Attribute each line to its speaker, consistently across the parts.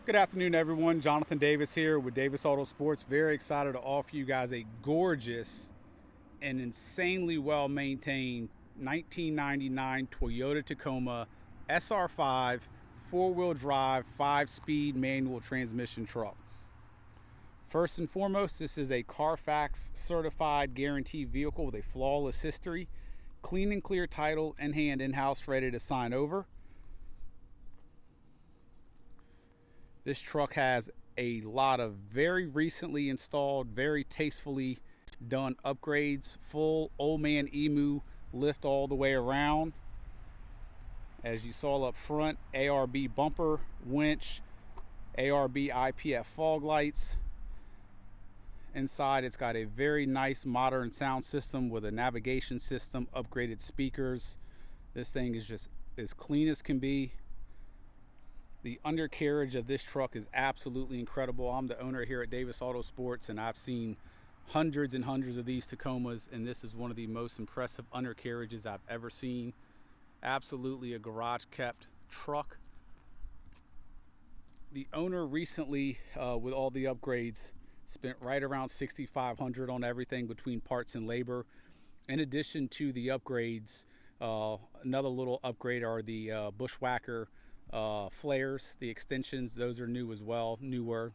Speaker 1: Good afternoon, everyone. Jonathan Davis here with Davis AutoSports. Very excited to offer you guys a gorgeous and insanely well-maintained 1999 Toyota Tacoma SR5 four-wheel drive, 5-speed manual transmission truck. First and foremost, this is a Carfax certified guaranteed vehicle with a flawless history, clean and clear title in hand, in-house, ready to sign over. This truck has a lot of very recently installed, very tastefully done upgrades. Full OME lift all the way around. As you saw up front, ARB bumper, winch, ARB IPF fog lights. Inside, it's got a very nice modern sound system with a navigation system, upgraded speakers. This thing is just as clean as can be. The undercarriage of this truck is absolutely incredible. I'm the owner here at Davis AutoSports, and I've seen hundreds and hundreds of these Tacomas, and this is one of the most impressive undercarriages I've ever seen. Absolutely a garage kept truck. The owner recently, with all the upgrades, spent right around $6,500 on everything between parts and labor. In addition to the upgrades, another little upgrade are the bushwhacker flares, the extensions. Those are new as well, newer,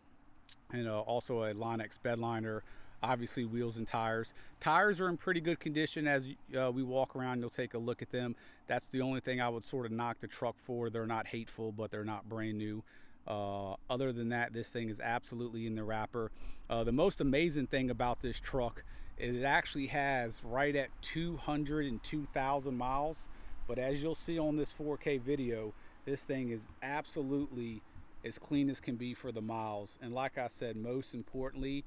Speaker 1: and also a Line-X bedliner. Obviously, wheels and tires. Tires are in pretty good condition. As we walk around, you'll take a look at them. That's the only thing I would sort of knock the truck for. They're not hateful, but they're not brand new. Other than that, this thing is absolutely in the wrapper. The most amazing thing about this truck is it actually has right at 202,000 miles. But as you'll see on this 4K video, this thing is absolutely as clean as can be for the miles. And like I said, most importantly,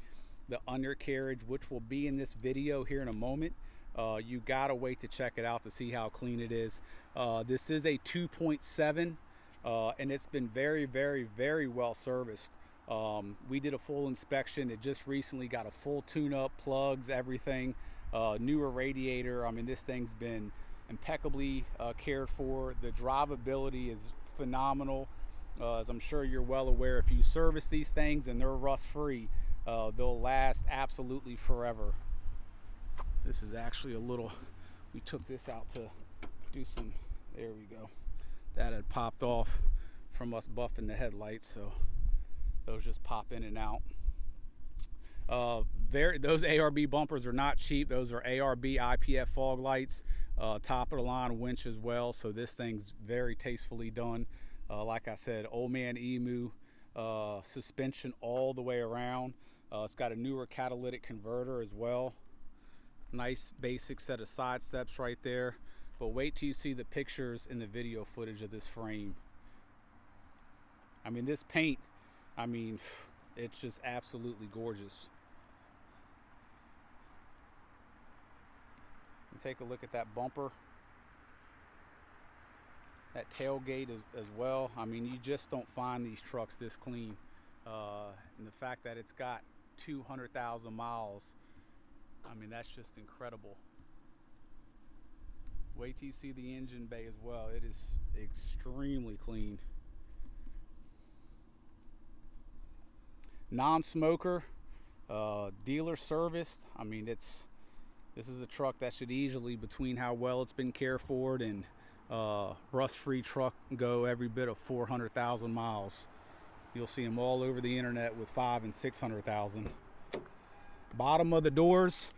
Speaker 1: the undercarriage, which will be in this video here in a moment. You gotta wait to check it out to see how clean it is. This is a 2.7, and it's been very, very, very well serviced. We did a full inspection. It just recently got a full tune-up, plugs, everything. Newer radiator. I mean, this thing's been impeccably cared for. The drivability is phenomenal. As I'm sure you're well aware, if you service these things and they're rust free, they'll last absolutely forever. This is actually a little, we took this out to do some, there we go. That had popped off from us buffing the headlights, so those just pop in and out. Those ARB bumpers are not cheap. Those are ARB IPF fog lights. Top of the line winch as well, so this thing's very tastefully done. Like I said, old man emu suspension all the way around. It's got a newer catalytic converter as well. Nice basic set of side steps right there, but wait till you see the pictures and the video footage of this frame. I mean, this paint, I mean, it's just absolutely gorgeous. Take a look at that bumper, that tailgate as well. I mean, you just don't find these trucks this clean, and the fact that it's got 200,000 miles, I mean, that's just incredible. Wait till you see the engine bay as well. It is extremely clean. Non-smoker, dealer serviced. I mean, this is a truck that should easily, between how well it's been cared for and rust-free truck, go every bit of 400,000 miles. You'll see them all over the internet with 500,000 and 600,000. Bottom of the doors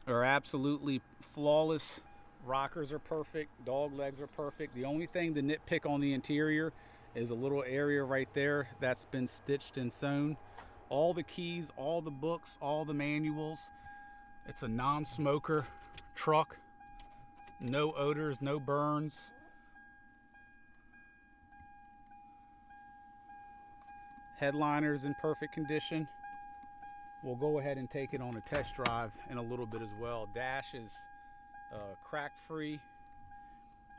Speaker 1: are absolutely flawless. Rockers are perfect. Dog legs are perfect. The only thing to nitpick on the interior is a little area right there that's been stitched and sewn. All the keys, all the books, all the manuals. It's a non-smoker truck. No odors, no burns. Headliner's in perfect condition. We'll go ahead and take it on a test drive in a little bit as well. Dash is crack free.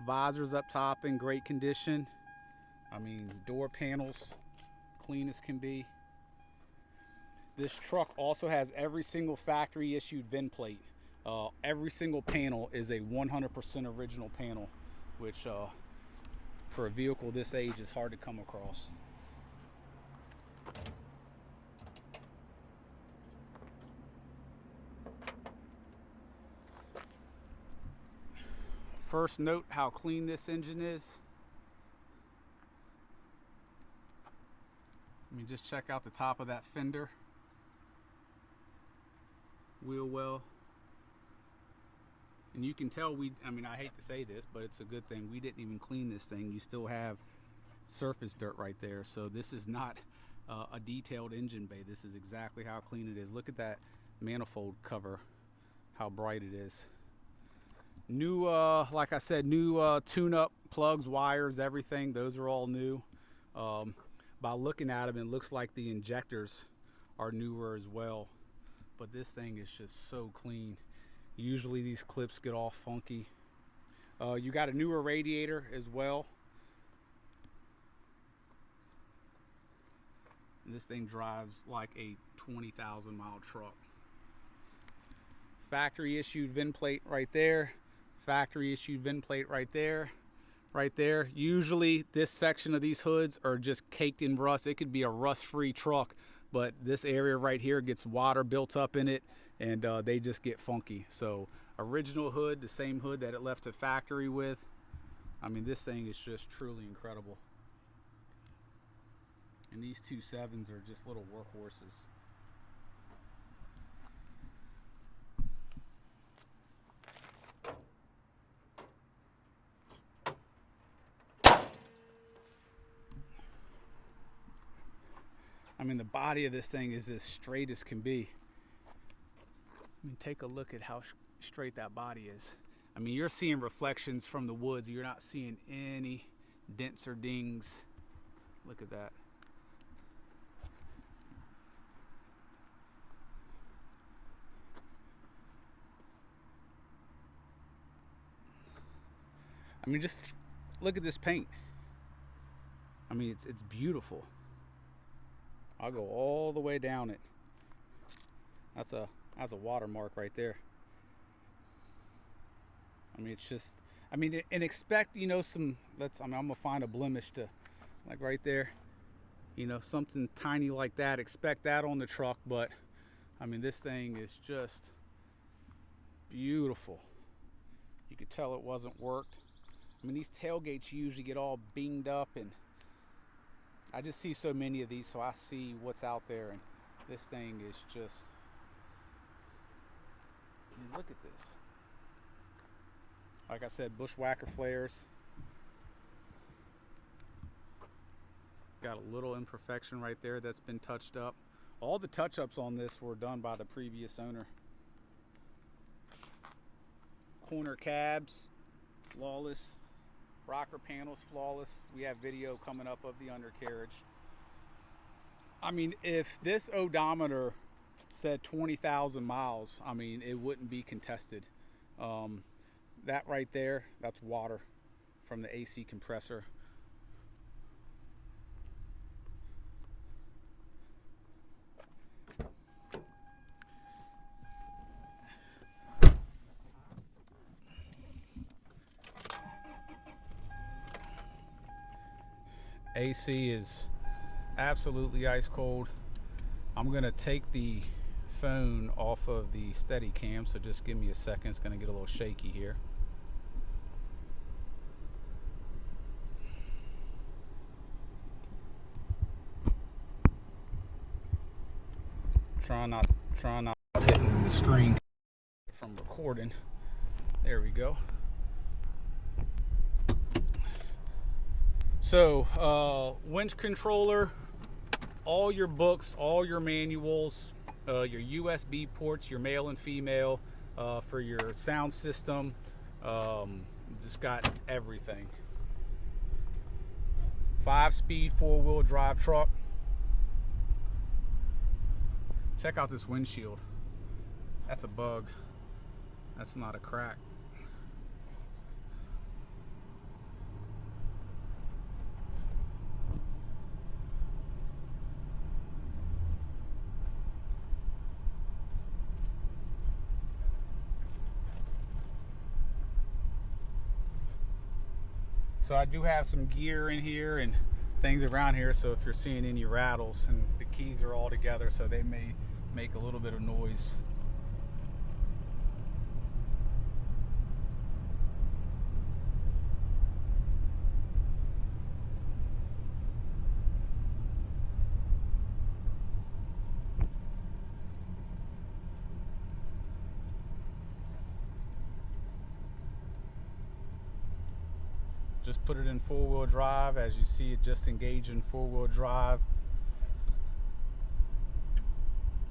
Speaker 1: Visors up top in great condition. I mean, door panels clean as can be. This truck also has every single factory issued VIN plate. Every single panel is a 100% original panel, which for a vehicle this age is hard to come across. First, note how clean this engine is. I mean, just check out the top of that fender. Wheel well. And you can tell I mean, I hate to say this, but it's a good thing. We didn't even clean this thing. You still have surface dirt right there. So this is not a detailed engine bay. This is exactly how clean it is. Look at that manifold cover, how bright it is. New, like I said, new tune-up plugs, wires, everything. Those are all new. By looking at them, it looks like the injectors are newer as well. But this thing is just so clean. Usually these clips get all funky. You got a newer radiator as well. And this thing drives like a 20,000 mile truck. Factory issued VIN plate right there. Factory issued VIN plate right there. Right there. Usually this section of these hoods are just caked in rust. It could be a rust-free truck, but this area right here gets water built up in it, and they just get funky. So original hood, the same hood that it left to factory with. I mean, this thing is just truly incredible. And these 2.7s are just little workhorses. I mean, the body of this thing is as straight as can be. I mean, take a look at how straight that body is. I mean, you're seeing reflections from the woods. You're not seeing any dents or dings. Look at that. I mean, just look at this paint. I mean, it's beautiful. I'll go all the way down it. That's a watermark right there. I mean, it's just, I mean, and expect, you know, some, I'm gonna find a blemish to, like right there, you know, something tiny like that. Expect that on the truck, but I mean, this thing is just beautiful. You could tell it wasn't worked. I mean, these tailgates usually get all binged up, and I just see so many of these, so I see what's out there, and this thing is just, I mean, look at this. Like I said, bushwhacker flares. Got a little imperfection right there that's been touched up. All the touch-ups on this were done by the previous owner. Corner cabs, flawless. Rocker panels, flawless. We have video coming up of the undercarriage. I mean, if this odometer said 20,000 miles, I mean, it wouldn't be contested. That right there, that's water from the AC compressor. AC is absolutely ice cold. I'm gonna take the phone off of the steady cam, so just give me a second. It's gonna get a little shaky here. Trying not hitting the screen from recording. There we go. So, winch controller, all your books, all your manuals, your USB ports, your male and female, for your sound system, just got everything. 5-speed 4-wheel drive truck. Check out this windshield. That's a bug. That's not a crack. So I do have some gear in here and things around here, so if you're seeing any rattles, and the keys are all together, so they may make a little bit of noise. just put it in four-wheel drive. As you see, it just engaged in four-wheel drive.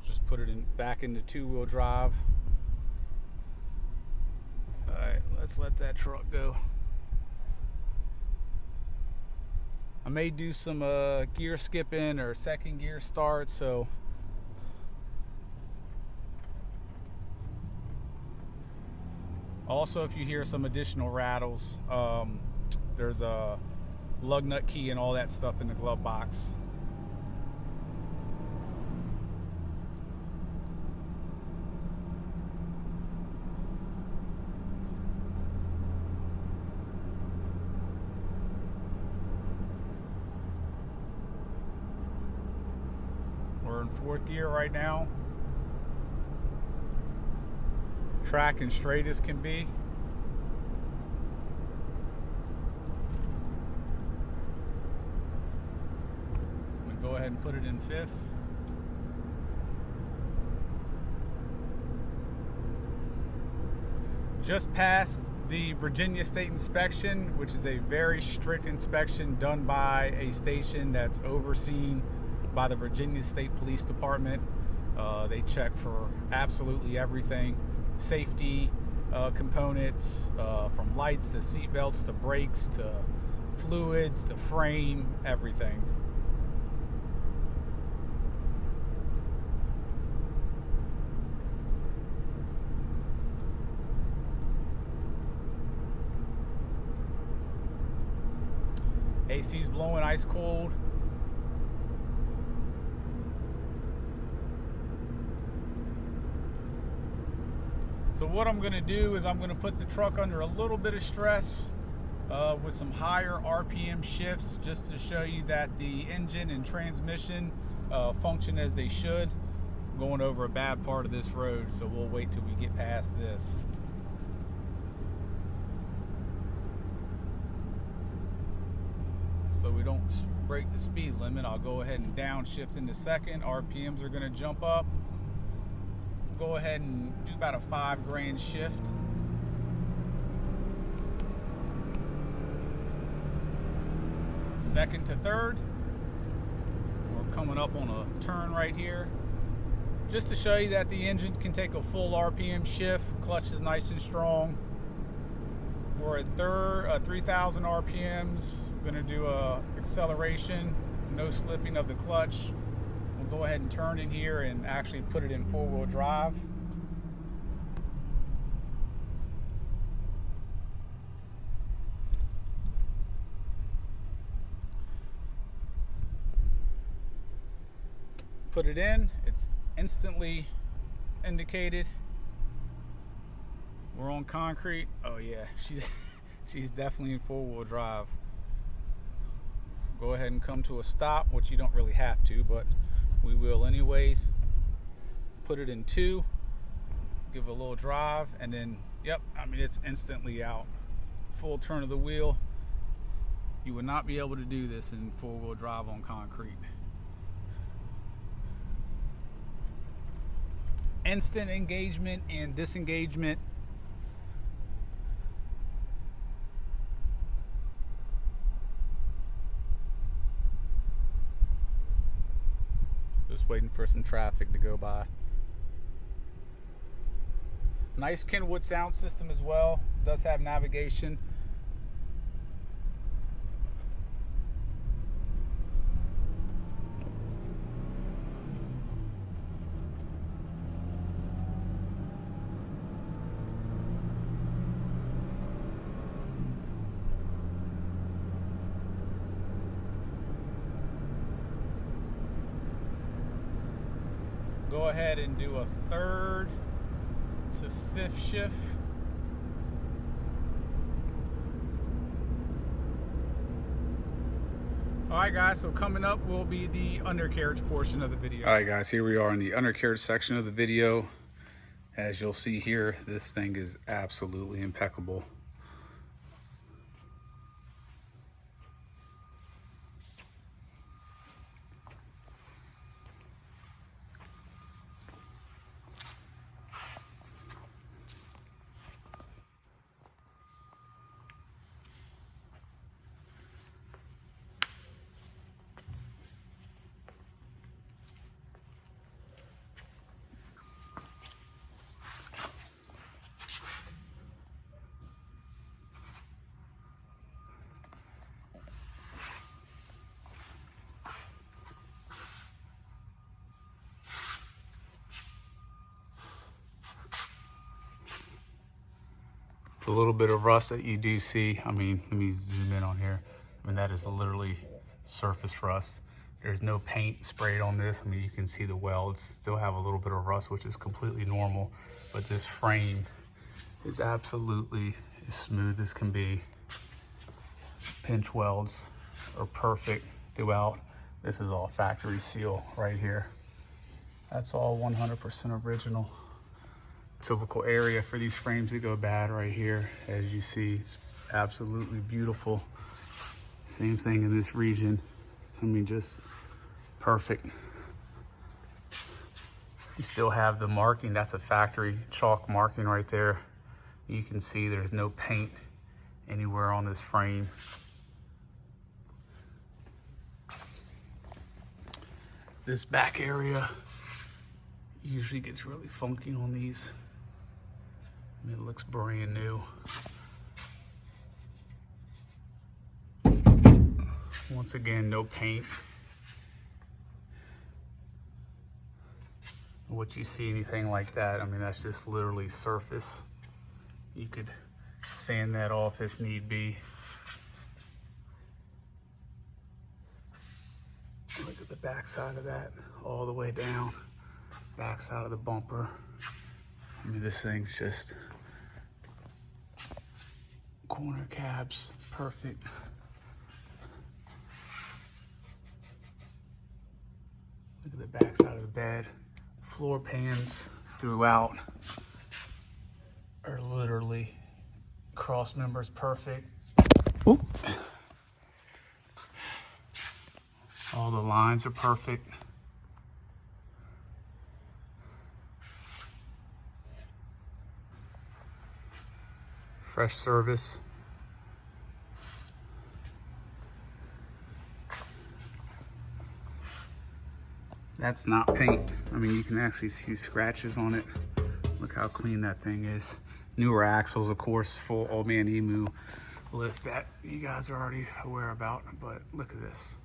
Speaker 1: Just put it in back into two-wheel drive. All right, let's let that truck go. I may do some gear skipping or second gear start, so also if you hear some additional rattles, there's a lug nut key and all that stuff in the glove box. We're in fourth gear right now. Tracking straight as can be. I'm gonna go ahead and put it in fifth. Just passed the Virginia State Inspection, which is a very strict inspection done by a station that's overseen by the Virginia State Police Department. They check for absolutely everything. Safety components, from lights to seat belts to brakes to fluids to frame, everything. AC's blowing ice cold. So what I'm going to do is I'm going to put the truck under a little bit of stress with some higher RPM shifts, just to show you that the engine and transmission function as they should. I'm going over a bad part of this road, so we'll wait till we get past this. So we don't break the speed limit, I'll go ahead and downshift into second. RPMs are going to jump up. Go ahead and do about a 5 grand shift. Second to third. We're coming up on a turn right here. Just to show you that the engine can take a full RPM shift. Clutch is nice and strong. We're at 3,000 RPMs. We're going to do a acceleration, no slipping of the clutch. We'll go ahead and turn in here and actually put it in four-wheel drive. Put it in, it's instantly indicated. We're on concrete. Oh yeah, she's definitely in four-wheel drive. Go ahead and come to a stop, which you don't really have to, but we will anyways. Put it in 2, give it a little drive, and then, yep, I mean, it's instantly out. Full turn of the wheel. You would not be able to do this in four-wheel drive on concrete. Instant engagement and disengagement. Just waiting for some traffic to go by. Nice Kenwood sound system as well. Does have navigation. Go ahead and do a 3rd to 5th shift. Alright guys, so coming up will be the undercarriage portion of the video. Alright guys, here we are in the undercarriage section of the video. As you'll see here, this thing is absolutely impeccable. The little bit of rust that you do see, I mean, let me zoom in on here. I mean, that is literally surface rust. There's no paint sprayed on this. I mean, you can see the welds still have a little bit of rust, which is completely normal, but this frame is absolutely as smooth as can be. Pinch welds are perfect throughout. This is all factory seal right here. That's all 100% original. Typical area for these frames to go bad right here. As you see, it's absolutely beautiful. Same thing in this region. I mean, just perfect. You still have the marking. That's a factory chalk marking right there. You can see there's no paint anywhere on this frame. This back area usually gets really funky on these. I mean, it looks brand new. Once again, no paint. What you see anything like that, I mean, that's just literally surface. You could sand that off if need be. Look at the back side of that, all the way down. Back side of the bumper. I mean, this thing's just corner cabs, perfect. Look at the back side of the bed. Floor pans throughout are literally cross members perfect. Oop. All the lines are perfect. Fresh service. That's not paint. I mean, you can actually see scratches on it. Look how clean that thing is. Newer axles, of course, full OME and EMU lift that you guys are already aware about, but look at this.